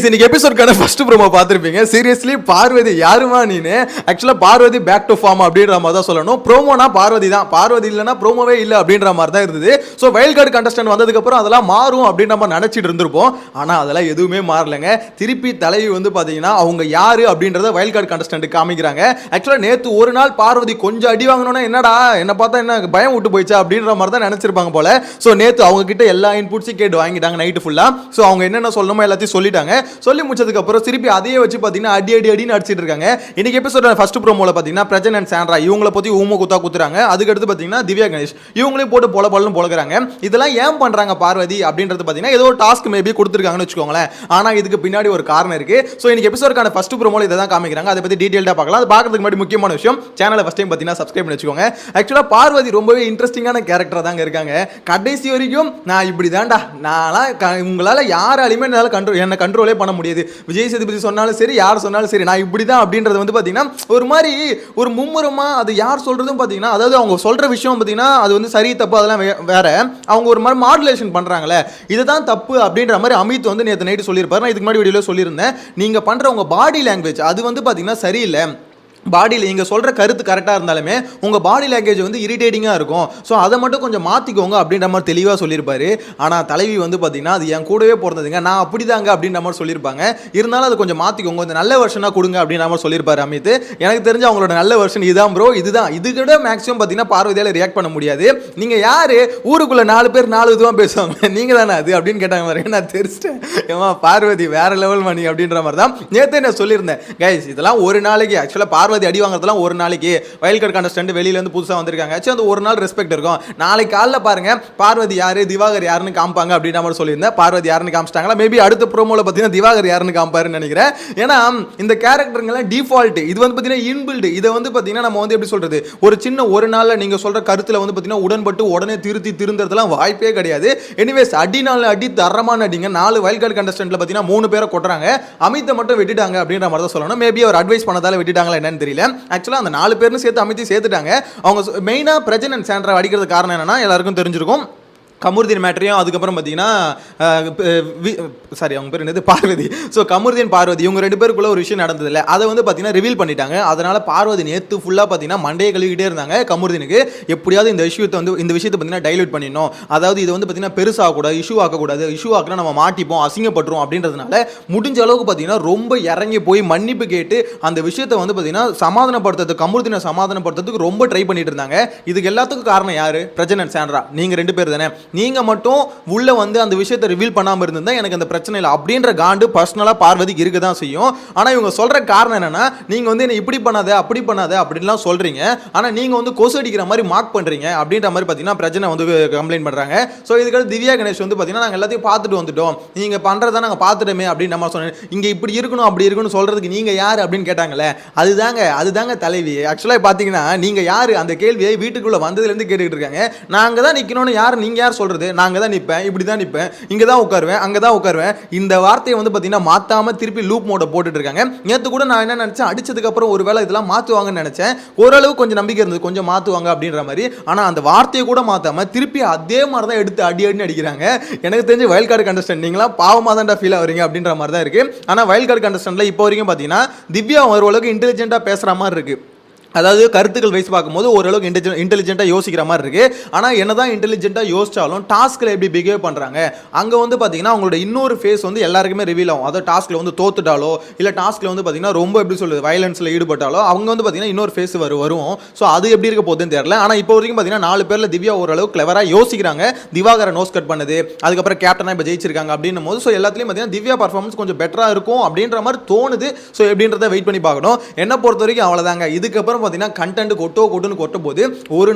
இன்னைக்கு எபிசோட்கான first promo பார்த்திருப்பீங்க. Seriously Parvati யாருமா நீனு? ஆக்சுவலா பார்வதி பேக் டு ஃபார்ம் அப்படின்ற மாதிரி தான் சொல்லணும். ப்ரோமோனா பார்வதி தான், பார்வதி இல்லைன்னா ப்ரோமோவே இல்லை அப்படின்ற மாதிரி தான் இருந்தது. ஸோ வைல்ட் கார்டு கண்டஸ்டன்ட் வந்ததுக்கு அப்புறம் அதெல்லாம் மாறும் அப்படின்னு நம்ம நினைச்சிட்டு இருந்திருப்போம். ஆனா அதெல்லாம் எதுவுமே மாறலைங்க. திருப்பி தலைவி வந்து பாத்தீங்கன்னா அவங்க யாரு அப்படின்றத வைல்ட் கார்டு கண்டஸ்டன்ட் காமிக்கிறாங்க. ஆக்சுவலா நேத்து ஒரு நாள் பார்வதி கொஞ்சம் அடி வாங்கணும்னா என்னடா என்ன பார்த்தா என்ன பயம் விட்டு போயிச்சா அப்படின்ற மாதிரி தான் நினைச்சிருப்பாங்க போல. ஸோ நேத்து அவங்க கிட்ட எல்லா இன்புட்ஸையும் கேட்டு வாங்கிட்டாங்க நைட்டு ஃபுல்லா. ஸோ அவங்க என்னென்ன சொல்லணுமோ எல்லாத்தையும் சொல்லிட்டாங்க. சொல்லி முடிச்சதுக்கு அப்புறம் திருப்பி அதையே வச்சு பாத்தீங்கன்னா அடின்னு அடிச்சிட்டு இருக்காங்க. இன்னைக்கு எபிசோட் ஃபர்ஸ்ட் ப்ரோமோல பாத்தீங்கன்னா பிரஜன் அண்ட் சாண்ட்ரா இவங்களை பத்தி ஊம குத்தா குத்துறாங்க. அதுக்கு அடுத்து பாத்தீங்கன்னா திவ்யா கணேஷ் இவங்களையும் போட்டு பொலன்னு பொலக்குறாங்க. இதெல்லாம் ஏன் பண்றாங்க பார்வதி அப்படின்றது பாத்தீங்கன்னா ஏதோ டாஸ்க் மேபி கொடுத்துருக்காங்கன்னு வச்சுக்கோங்களேன். ஆனா இதுக்கு பின்னாடி ஒரு காரணம் இருக்கு. ஸோ இன்னைக்கு எபிசோடுக்கான ஃபர்ஸ்ட் ப்ரோமோல இதை தான் காமிக்கிறாங்க. அதை பத்தி டீடைல்டா பார்க்கலாம். அது பார்க்கறதுக்கு முன்னாடி முக்கியமான விஷயம், சேனலை ஃபர்ஸ்ட் டைம் பாத்தீங்கன்னா சப்ஸ்கிரைப் பண்ணி வச்சுக்கோங்க. ஆக்சுவலா பார்வதி ரொம்பவே இன்ட்ரெஸ்டிங்கான கேரக்டர் தாங்க இருக்காங்க. கடைசி வரைக்கும் நான் இப்படி தான்டா, நான் உங்களால யாராலையுமே என்ன கண்ட்ரோலே பண்ண முடியாது. விஜய் சேதுபதி சொன்னாலும் சரி, யார் சொன்னாலும் சரி, நான் இப்படி தான் அப்படின்றது வந்து பார்த்தீங்கன்னா ஒரு மாதிரி ஒரு மும்முரமா அது யார் சொல்றதும் பார்த்தீங்கன்னா, அதாவது அவங்க சொல்ற விஷயம் பார்த்தீங்கன்னா அது வந்து சரி தப்பு அதெல்லாம் வேற. அவங்க ஒரு மாதிரி மாடுலேஷன் பண்றாங்களே, இதுதான் தப்பு அப்படின்ற மாதிரி அமித் வந்து நேற்று நைட்டு சொல்லியிருப்பாரு. நான் இதுக்கு முன்னாடி வீடியோல சொல்லியிருந்தேன். நீங்க பண்ற உங்க பாடி லாங்குவேஜ் அது வந்து பார்த்தீங்கன்னா சரியில்லை. பாடியில் நீங்கள் சொல்கிற கருத்து கரெக்டாக இருந்தாலுமே உங்கள் பாடி லாங்குவேஜ் வந்து இரிட்டேட்டிங்காக இருக்கும். ஸோ அதை மட்டும் கொஞ்சம் மாற்றிக்கோங்க அப்படின்ற மாதிரி தெளிவாக சொல்லியிருப்பாரு. ஆனால் தலைவி வந்து பார்த்தீங்கன்னா அது என் கூடவே பிறந்ததுங்க, நான் அப்படி தாங்க அப்படின்ற மாதிரி சொல்லியிருப்பாங்க. இருந்தாலும் அது கொஞ்சம் மாற்றிக்கோங்க, இந்த நல்ல வெர்ஷனாக கொடுங்க அப்படின்ற மாதிரி சொல்லியிருப்பாரு அமித். எனக்கு தெரிஞ்சு அவங்களோட நல்ல வெர்ஷன் இதுதான் ப்ரோ, இதுதான். இதுக்கிட்ட மேக்ஸிமம் பார்த்தீங்கன்னா பார்வதியால் ரியாக்ட் பண்ண முடியாது. நீங்கள் யார் ஊருக்குள்ளே 4 பேர் 4 விதமாக பேசுவாங்க, நீங்கள் தானே அது அப்படின்னு கேட்டாங்க மாதிரி நான் தெரிச்சிட்டேன். ஏமா பார்வதி வேற லெவல் மணி அப்படின்ற மாதிரி தான் நேற்று நான் சொல்லியிருந்தேன். கைஸ் இதெல்லாம் ஒரு நாளைக்கு ஆக்சுவலாக பார்வதி அடி வாங்குறதுலாம் ஒரு நாளைக்கு. வைல்ட் கார்டு கண்டஸ்டன்ட் வெளியில இருந்து புதுசா வந்திருக்காங்க, அந்த ஒரு நாள் ரெஸ்பெக்ட் இருக்கும். நாளைக்கு காலைல பாருங்க பார்வதி யாரு திவாகர் யாருன்னு காமிப்பாங்க அப்படின்ற மாதிரி சொல்லியிருந்தேன். பார்வதி யாருன்னு காமிச்சிட்டாங்களா? மேபி அடுத்த ப்ரோமோல பார்த்தீங்கன்னா திவாகர் யாருன்னு காமிப்பாருன்னு நினைக்கிறேன். ஏன்னா இந்த கேரக்டருங்கெல்லாம் டிஃபால்ட், இது வந்து பார்த்தீங்கன்னா இன்பில்ட். இதை வந்து பார்த்தீங்கன்னா நம்ம வந்து எப்படி சொல்றது, ஒரு சின்ன ஒரு நாள்ல நீங்க சொல்ற கருத்துல வந்து பார்த்தீங்கன்னா உடன்பட்டு உடனே திருந்தறதுலாம் வாய்ப்பே கிடையாது. எனிவேஸ் அடி தரமான அடிங்க. 4 வைல்ட் கார்டு கண்டஸ்டன்ட்ல பார்த்தீங்கன்னா 3 பேரை கொட்டுறாங்க. அமித்தை மட்டும் வெட்டிட்டாங்க அப்படின்ற மாதிரி தான் சொல்லணும். மேபி அவர் அட்வைஸ் பண்ணதால வெட்டிட்டாங்களா என்னன்னு தெரியல. ஆக்சுவலா அந்த 4 பேரும் சேர்த்து அமைச்சு சேர்த்துட்டாங்க. அவங்க மெயினா பிரஜன் அண்ட் சாண்ட்ரா அடிக்கிறது காரணம் என்னன்னா எல்லாருக்கும் தெரிஞ்சிருக்கும். கமருதீன் மேட்டரையும் அதுக்கப்புறம் பார்த்தீங்கன்னா சாரி அவங்க பேர் என்னது பார்வதி. ஸோ கமருதீன் பார்வதி இவங்க 2 பேருக்குள்ள ஒரு விஷயம் நடந்ததில்லை, அதை வந்து பார்த்தீங்கன்னா ரிவீல் பண்ணிட்டாங்க. அதனால பார்வதி நேற்று ஃபுல்லாக பார்த்தீங்கன்னா மண்டையை கழுவிக்கிட்டே இருந்தாங்க. கமருதீனுக்கு எப்படியாவது இந்த விஷயத்தை பார்த்தீங்கன்னா டைலூட் பண்ணிடணும், அதாவது இது வந்து பார்த்தீங்கன்னா பெருசாகக்கூடாது, இஷ்யூ ஆக்கக்கூடாது, இஷ்யூ ஆக்கினா நம்ம மாட்டிப்போம், அசிங்கப்பட்டுரும் அப்படின்றதுனால முடிஞ்ச அளவுக்கு பார்த்தீங்கன்னா ரொம்ப இறங்கி போய் மன்னிப்பு கேட்டு அந்த விஷயத்தை வந்து பார்த்தீங்கன்னா சமாதானப்படுத்துறது, கமருதீனை சமாதானப்படுத்துறதுக்கு ரொம்ப ட்ரை பண்ணிட்டு இருந்தாங்க. இதுக்கு எல்லாத்துக்கும் காரணம் யாரு? பிரஜன் அண்ட் சாண்ட்ரா, நீங்க 2 பேர் தானே. நீங்க மட்டும் உள்ள வந்து அந்த விஷயத்தை ரிவீல் பண்ணாம இருந்தா எனக்கு அந்த பிரச்சனை இல்லை அப்படின்ற காண்டு பர்சனலா பார்வதிக்கு இருக்க தான் செய்யும். ஆனா இவங்க சொல்ற காரணம் என்னன்னா, நீங்க வந்து என்ன இப்படி பண்ணாத அப்படி பண்ணாத அப்படின்லாம் சொல்றீங்க, ஆனா நீங்க வந்து கொசு அடிக்கிற மாதிரி மார்க் பண்றீங்க அப்படின்ற மாதிரி பாத்தீங்கன்னா பிரச்சனை வந்து கம்ப்ளைண்ட் பண்றாங்க. ஸோ இதுக்கு திவ்யா கணேஷ் வந்து பாத்தீங்கன்னா நாங்க எல்லாத்தையும் பார்த்துட்டு வந்துட்டோம், நீங்க பண்றதா நாங்க பார்த்துட்டோமே அப்படின்னு நம்ம சொன்னேன். இங்க இப்படி இருக்கணும் அப்படி இருக்கணும் சொல்றதுக்கு நீங்க யாரு அப்படின்னு கேட்டாங்களே, அதுதாங்க தலைவி. ஆக்சுவலா பாத்தீங்கன்னா நீங்க யாரு அந்த கேள்வியை வீட்டுக்குள்ள வந்ததுல இருந்து கேட்டுக்கிட்டு இருக்காங்க. நாங்க தான் நிக்கணும்னு யாரு நீங்க யார் சொல்றது? நாங்க தான் நிப்பேன், இப்படி தான் நிப்பேன், இங்க தான் உட்காருவேன், அங்க தான் உட்காருவேன். இந்த வார்த்தையை வந்து பாத்தீங்கன்னா மாத்தாம திருப்பி லூப் மோட போட்டுட்டு இருக்காங்க. நேத்து கூட நான் என்ன நினைச்சேன், அடிச்சதுக்கு அப்புறம் ஒருவேளை இதெல்லாம் மாத்துவாங்கன்னு நினைச்சேன். ஓரளவு கொஞ்சம் நம்பிக்கை இருந்தது, கொஞ்சம் மாத்துவாங்க அப்படின்ற மாதிரி. ஆனா அந்த வார்த்தையை கூட மாத்தாம திருப்பி அதே மாதிரி தான் எடுத்து அடின்னு அடிக்கிறாங்க. எனக்கு தெரிஞ்சு வைல்ட் கார்டு கண்டஸ்டன்ட் நீங்களா பாவமா தான் ஃபீல் ஆகுறீங்க அப்படின்ற மாதிரி தான் இருக்கு. ஆனா வைல்ட் கார்டு கண்டஸ்டன்ட்ல இப்போ வரைக்கும் பாத்தீங்கன்னா திவ்யா ஓரளவுக்கு இன்டெலிஜென்ட்டா பேசுற மாதிரி இருக்கு. அதாவது கருத்துக்கள் வைஸ் பார்க்கும்போது ஓரளவுக்கு இன்டெலிஜென்ட்டாக யோசிக்கிற மாதிரி இருக்கு. ஆனால் என்னதான் இன்டெலிஜென்ட்டாக யோசிச்சாலும் டாஸ்கில் எப்படி பிஹேவ் பண்ணுறாங்க அங்கே வந்து பார்த்தீங்கன்னா அவங்களோட இன்னொரு ஃபேஸ் வந்து எல்லாருக்குமே ரிவீல் ஆகும். அதாவது டாஸ்கில் வந்து தோத்துட்டாலோ இல்லை டாஸ்கில் வந்து பார்த்தீங்கன்னா ரொம்ப எப்படி சொல்லுது வயலன்ஸில் ஈடுபட்டாலோ அவங்க வந்து பார்த்தீங்கன்னா இன்னொரு ஃபேஸ் வரும். ஸோ அது எப்படி இருக்க போகுதுன்னு தெரியல. ஆனால் இப்போ வரைக்கும் பார்த்தீங்கன்னா 4 பேரில் திவ்யா ஓரளவு கிளவராக யோசிக்கிறாங்க. திவாகரை நோஸ் கட் பண்ணுது, அதுக்கப்புறம் கேப்டனாக இப்போ ஜெயிச்சிருக்காங்க அப்படின்னும் போது ஸோ எல்லாத்துலேயும் பார்த்தீங்கன்னா திவ்யா பர்ஃபார்மன்ஸ் கொஞ்சம் பெட்டராக இருக்கும் அப்படின்ற மாதிரி தோணுது. ஸோ எப்படின்றத வெயிட் பண்ணி பார்க்கணும். என்ன பொறுத்த வரைக்கும் அவ்வளோதாங்க. இதுக்கப்புறம் பார்த்தீங்கன்னா கண்டென்ட் கொட்டும் போது ஒரு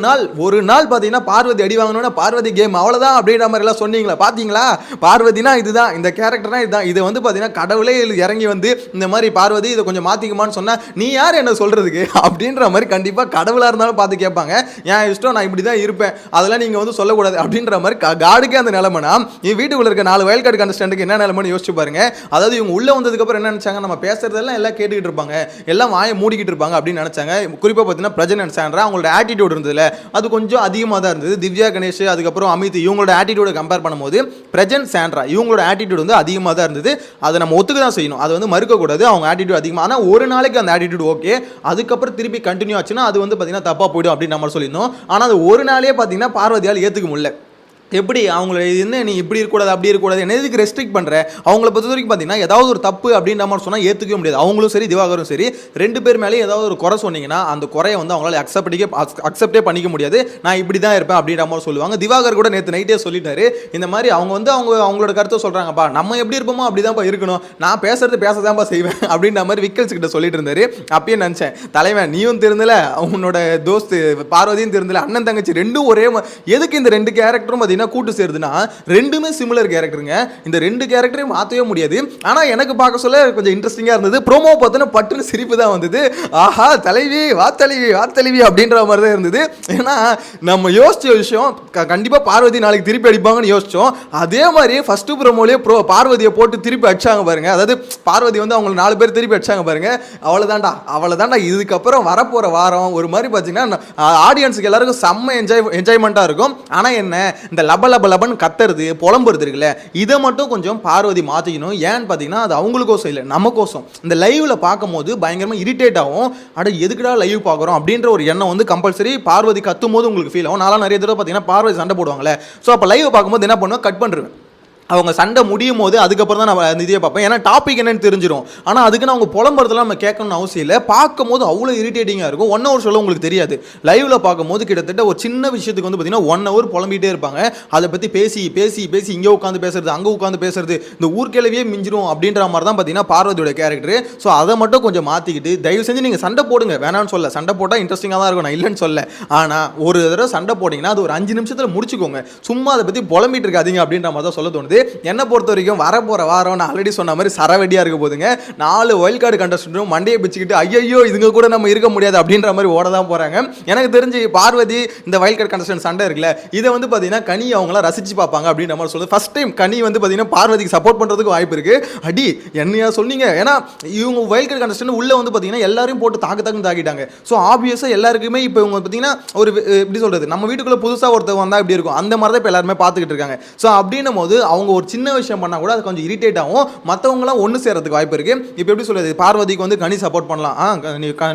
நாள் பார்த்தீங்கன்னா பார்வதி அடி வாங்கணும்னா பார்வதி கேம் அவ்வளோதான் அப்படின்ற மாதிரி எல்லாம் சொன்னீங்களா? பார்த்தீங்களா? பார்வதினா இதுதான், இந்த கேரக்டர்னா இதுதான். இதை வந்து பார்த்தீங்கன்னா கடவுளே இறங்கி வந்து இந்த மாதிரி பார்வதி இதை கொஞ்சம் மாற்றிக்குமான்னு சொன்னால் நீ யார் என்ன சொல்கிறதுக்கு அப்படின்ற மாதிரி கண்டிப்பாக கடவுளாக இருந்தாலும் பார்த்து கேட்பாங்க. ஏன் இஷ்டம், நான் இப்படி தான் இருப்பேன், அதெல்லாம் நீங்கள் வந்து சொல்லக்கூடாது அப்படின்ற மாதிரி காடுக்கே அந்த நிலைமைனா என் வீட்டுக்குள்ள இருக்க 4 வைல்ட் கார்டு கண்டஸ்டன்ட்டுக்கு என்ன நிலைமைன்னு யோசிச்சு பாருங்க. அதாவது இவங்க உள்ள வந்ததுக்கப்புறம் என்ன நினச்சாங்க, நம்ம பேசுறதெல்லாம் எல்லாம் கேட்டுக்கிட்டு இருப்பாங்க, எல்லாம் வாயை மூடிக்கிட்டு இருப்பாங்க அப்படின்னு நினச்சாங்க. குறிப்பாக பார்த்தீங்கன்னா பிரஜன் அண்ட் சாண்ட்ரா அவங்களோட ஆட்டிடியூட் இருந்ததுல அது கொஞ்சம் அதிகமாக தான் இருந்தது. திவ்யா கணேஷ் அதுக்கப்புறம் அமித் இவங்களோட ஆட்டிடியூட கம்பேர் பண்ணும்போது பிரஜன் சாண்ட்ரா இவங்களோட ஆட்டிடியூட் வந்து அதிகமாக தான் இருந்தது. அதை நம்ம ஒத்துக்க தான் செய்யணும், அது வந்து மறுக்கக்கூடாது. அவங்க ஆட்டிடியூட் அதிகமாக, ஆனால் ஒரு நாளைக்கு அந்த ஆட்டிடியூட் ஓகே, அதுக்கப்புறம் திருப்பி கண்டினியூ ஆச்சுன்னா அது வந்து பார்த்தீங்கன்னா தப்பாக போய்டும் அப்படின்னு நம்ம சொல்லியிருந்தோம். ஆனால் அது ஒரு நாளே பார்த்தீங்கன்னா பார்வதியால் ஏற்றுக்க முடியல. எப்படி அவங்கள என்ன நீ இப்படி இருக்கக்கூடாது அப்படி இருக்கக்கூடாது என்ன எதுக்கு ரெஸ்ட்ரிக்ட் பண்ணுற, அவங்கள பொறுத்த வரைக்கும் பார்த்தீங்கன்னா ஏதாவது ஒரு தப்பு அப்படின்ற மாதிரி சொன்னால் ஏற்றுக்கவே முடியாது. அவங்களும் சரி திவாகரும் சரி ரெண்டு பேர் மேலேயும் ஏதாவது ஒரு குறை சொன்னீங்கன்னா அந்த குறையை வந்து அவங்களால அக்செப்டே பண்ணிக்க முடியாது. நான் இப்படி தான் இருப்பேன் அப்படின்ற மாதிரி சொல்லுவாங்க. திவாகர் கூட நேற்று நைட்டே சொல்லிட்டாரு இந்த மாதிரி அவங்க வந்து அவங்களோட கருத்தை சொல்கிறாங்கப்பா, நம்ம எப்படி இருப்போமோ அப்படி தான்ப்பா இருக்கணும், நான் பேசதான்ப்பா செய்வேன் அப்படின்ற மாதிரி விக்கல்ஸ் கிட்ட சொல்லிட்டு இருந்தாரு. அப்பயே நினச்சேன் தலைவன் நீயும் திருந்தல, உன்னோட தோஸ்து பார்வதியும் திருந்தல, அண்ணன் தங்கச்சி ரெண்டும் ஒரே எதுக்கு இந்த ரெண்டு கேரக்டரும் பார்த்தீங்கன்னா கூட்டு சேருதுன்னா ரெண்டுமே சிமிலர் கேரக்டருங்க. இந்த ரெண்டு கேரக்டரையும் மாற்றவே முடியாது. ஆனால் எனக்கு பார்க்க சொல்ல கொஞ்சம் இன்ட்ரெஸ்டிங்காக இருந்தது. ப்ரோமோ பார்த்தோன்னா பட்டுன்னு சிரிப்பு தான் வந்தது. ஆஹா தலைவி வா தலைவி அப்படின்ற மாதிரி தான் இருந்தது. ஏன்னா நம்ம யோசிச்ச விஷயம் கண்டிப்பாக பார்வதி நாளைக்கு திருப்பி அடிப்பாங்கன்னு யோசிச்சோம். அதே மாதிரி ஃபர்ஸ்ட் ப்ரோமோலேயே பார்வதியை போட்டு திருப்பி அடிச்சாங்க பாருங்க. அதாவது பார்வதி வந்து அவங்க 4 பேர் திருப்பி அடிச்சாங்க பாருங்க. அவ்வளோதான்டா இதுக்கப்புறம் வரப்போகிற வாரம் ஒரு மாதிரி பார்த்தீங்கன்னா ஆடியன்ஸுக்கு எல்லாருக்கும் செம்ம என்ஜாய்மெண்ட்டாக இருக்கும். ஆனால் என்ன இந்த லபன்னு கத்துறது புலம்புறது இருக்குல்ல, இதை மட்டும் கொஞ்சம் பார்வதி மாற்றிக்கணும். ஏன்னு பார்த்தீங்கன்னா அது அவங்களுக்கோசம் இல்லை நமக்கோசம். இந்த லைவ்ல பார்க்கும்போது பயங்கரமாக இரிட்டேட் ஆகும். எதுக்குடா லைவ் பார்க்குறோம் அப்படின்ற ஒரு எண்ணம் வந்து கம்பல்சரி பார்வதி கத்தும் போது உங்களுக்கு ஃபீல் ஆகும். நான்லாம் நிறைய தடவை பார்த்தீங்கன்னா பார்வதி சண்டை போடுவாங்களே, ஸோ அப்போ லைவ் பார்க்கும்போது என்ன பண்ணுவேன், கட் பண்ணுறேன். அவங்க சண்டை முடியும் போது அதுக்கப்புறம் தான் நான் இதையே பார்ப்பேன். ஏன்னா டாபிக் என்னன்னு தெரிஞ்சிடும். ஆனால் அதுக்குன்னு அவங்க புலம்புறதுலாம் நம்ம கேட்கணும்னு அவசியம் இல்லை. பார்க்கும் போது அவ்வளோ இரிட்டேட்டிங்காக இருக்கும். 1 hour சொல்ல உங்களுக்கு தெரியாது. லைவ்ல பார்க்கும் போது கிட்டத்தட்ட ஒரு சின்ன விஷயத்துக்கு வந்து பார்த்தீங்கன்னா 1 hour புலம்பிகிட்டே இருப்பாங்க. அதை பற்றி பேசி இங்கே உட்காந்து பேசுறது அங்கே உட்காந்து பேசுறது இந்த ஊர்க்கிழவியே மிஞ்சிரும் அப்படின்ற மாதிரி தான் பார்த்தீங்கன்னா பார்வதியோட கேரக்டர். ஸோ அதை மட்டும் கொஞ்சம் மாற்றிக்கிட்டு தயவு செஞ்சு நீங்கள் சண்டை போடுங்க, வேணான்னு சொல்ல, சண்டை போட்டால் இன்ட்ரெஸ்டிங்காக தான் இருக்கும், நான் இல்லைன்னு சொல்ல. ஆனால் ஒரு தடவை சண்டை போட்டிங்கன்னா அது ஒரு 5 நிமிஷத்தில் முடிச்சுக்கோங்க. சும்மா அதை பற்றி புலம்பிட்டு இருக்காதீங்க அப்படின்ற மாதிரி தான் சொல்ல தோணுது. என்னை பொறுத்த வரைக்கும் வரப்போகிற வாரம் நான் ஆல்ரெடி சொன்ன மாதிரி சரவெடியாக இருக்க போதுங்க. 4 வைல்ட் கார்டு கண்டஸ்டன்ட்டும் மண்டையை பிச்சுக்கிட்டு ஐயோ இதுங்க கூட நம்ம இருக்க முடியாது அப்படின்ற மாதிரி ஓட தான் போகிறாங்க. எனக்கு தெரிஞ்சு பார்வதி இந்த வைல்ட் கார்டு கண்டஸ்டன்ட் சண்டை இருக்குல்ல, இதை வந்து பார்த்தீங்கன்னா கனி அவங்களாம் ரசிச்சு பார்ப்பாங்க அப்படின்ற மாதிரி சொல்லுது. ஃபர்ஸ்ட் டைம் கனி வந்து பார்த்தீங்கன்னா பார்வதிக்கு சப்போர்ட் பண்ணுறதுக்கு வாய்ப்பு இருக்குது. அடி என்னையா சொன்னீங்க, ஏன்னா இவங்க வைல்ட் கார்டு கண்டஸ்டன்ட் உள்ளே வந்து பார்த்தீங்கன்னா எல்லாரையும் போட்டு தாக்கிட்டாங்க. ஸோ ஆப்வியஸாக எல்லாருக்குமே இப்போ இவங்க பார்த்தீங்கன்னா ஒரு எப்படி சொல்கிறது, நம்ம வீட்டுக்குள்ளே புதுசாக ஒருத்தர் வந்தால் இப்படி இருக்கும், அந்த மாதிரி தான் இப்போ எல்லாருமே பார்த்துக்கிட்டு இருக்காங்க. ஸோ அப்படின்னும் போது அவங்க ஒரு சின்ன விஷயம் பண்ணால் கூட அது கொஞ்சம் இரிட்டேட் ஆகும். மற்றவங்களாம் ஒன்று சேர்றதுக்கு வாய்ப்பு இருக்குது. இப்போ எப்படி சொல்கிறது, பார்வதிக்கு வந்து கனி சப்போர்ட் பண்ணலாம்,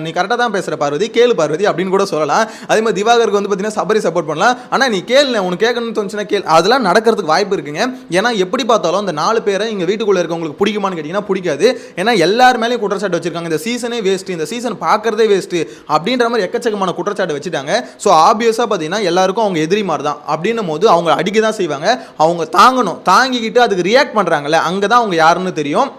நீ கரெக்டாக தான் பேசுகிற பார்வதி, கேளு பார்வதி அப்படின்னு கூட சொல்லலாம். அதே மாதிரி திவாகருக்கு வந்து பார்த்தீங்கன்னா சபரி சப்போர்ட் பண்ணலாம். ஆனால் நீ கேளு, உனக்கு கேட்கணும்னு தோணுச்சுன்னா கேள். அதெல்லாம் நடக்கிறதுக்கு வாய்ப்பு இருக்குங்க. ஏன்னா எப்படி பார்த்தாலும் அந்த 4 பேரை இங்கே வீட்டுக்குள்ளே இருக்கவங்களுக்கு பிடிக்குமான்னு கேட்டிங்கன்னா பிடிக்காது. ஏன்னா எல்லார் மேலேயும் குற்றச்சாட்டு வச்சிருக்காங்க. இந்த சீசனே வேஸ்ட்டு, இந்த சீசன் பார்க்குறதே வேஸ்ட்டு அப்படின்ற மாதிரி எக்கச்சக்கமான குற்றச்சாட்டு வச்சுட்டாங்க. ஸோ ஆப்வியஸாக பார்த்தீங்கன்னா எல்லாருக்கும் அவங்க எதிரி மாதிரி தான். அப்படின்னும் போது அவங்க அடிக்க தான் செய்வாங்க. அவங்க தாங்கிக்கிட்டு அதுக்கு ரியாக்ட் பண்ணுறாங்கல்ல, அங்கே தான் அவங்க யாருன்னு தெரியும்.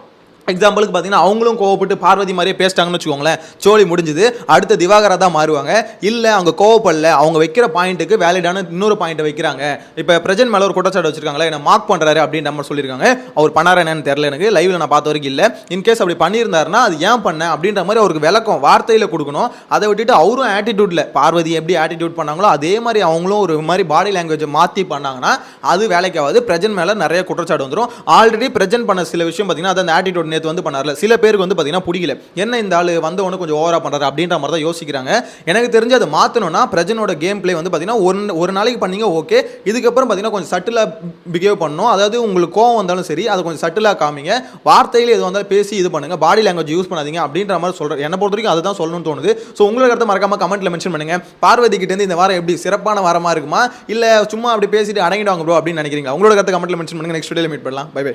எக்ஸாம்பிளுக்கு பார்த்தீங்கன்னா அவங்களும் கோவப்பட்டு பார்வதி மாதிரியே பேசிட்டாங்கன்னு வச்சுக்கோங்களேன், சோழி முடிஞ்சுது. அடுத்த திவாகரா தான் மாறுவாங்க. இல்லை அவங்க கோவப்படல, அவங்க வைக்கிற பாயிண்ட்டுக்கு வேலிடான இன்னொரு பாயிண்ட்டை வைக்கிறாங்க. இப்போ பிரஜன் மேலே ஒரு குற்றச்சாட்டு வச்சிருக்காங்களே, என்ன மார்க் பண்ணுறாரு அப்படின்னு நம்ம சொல்லியிருக்காங்க. அவர் பண்ணார என்னன்னு தெரியல, எனக்கு லைவ்ல நான் பார்த்த வரைக்கும் இல்லை. இன்கேஸ் அப்படி பண்ணியிருந்தாருன்னா அது ஏன் பண்ண அப்படின்ற மாதிரி அவருக்கு விளக்கம் வார்த்தையில் கொடுக்கணும். அதை விட்டுட்டு அவரும் ஆட்டிடியூட்ல பார்வதி எப்படி ஆட்டிடியூட் பண்ணாங்களோ அதே மாதிரி அவங்களும் ஒரு மாதிரி பாடி லாங்குவேஜை மாற்றி பண்ணாங்கன்னா அது வேலைக்காவது. பிரஜன் மேலே நிறைய குற்றச்சாட்டு வந்துடும். ஆல்ரெடி பிரஜன் பண்ண சில விஷயம் பார்த்தீங்கன்னா அது அந்த ஆட்டிடியூட் வந்து பண்ணார்ல, சில பேருக்கு வந்து பார்த்தீங்கன்னா பிடிக்கல, என்ன இந்த ஆளு வந்தவொன்னு கொஞ்சம் ஓவரா பண்றாரு அப்படின்ற மாதிரி தான் யோசிக்கிறாங்க. எனக்கு தெரிஞ்சு அதை மாற்றணும்னா பிரஜனோட கேம் பிளே வந்து பார்த்தீங்கன்னா ஒரு நாளைக்கு பண்ணீங்க ஓகே, இதுக்கப்புறம் பார்த்தீங்கன்னா கொஞ்சம் சட்டிலாக பிஹேவ் பண்ணணும். அதாவது உங்களுக்கு கோவம் வந்தாலும் சரி அதை கொஞ்சம் சட்டிலாக காமிங்க, வார்த்தையில் எது வந்தாலும் பேசி இது பண்ணுங்க, பாடி லாங்குவேஜ் யூஸ் பண்ணாதீங்க அப்படின்ற மாதிரி சொல்கிறேன். என்னை பொறுத்த வரைக்கும் அதுதான் சொல்லணும்னு தோணுது. ஸோ உங்களுக்கு அடுத்த மறக்காம கமெண்ட்ல மென்ஷன் பண்ணுங்க. பார்வதி கிட்ட இருந்து இந்த வாரம் எப்படி சிறப்பான வாரமாக இருக்குமா இல்லை சும்மா அப்படி பேசிட்டு அடங்கிடுவாங்க ப்ரோ அப்படின்னு நினைக்கிறீங்க? உங்களோட கருத்தை கமெண்ட்ல மென்ஷன் பண்ணுங்க. நெக்ஸ்ட் வீடியோல மீட் பண்ணலாம். Bye by.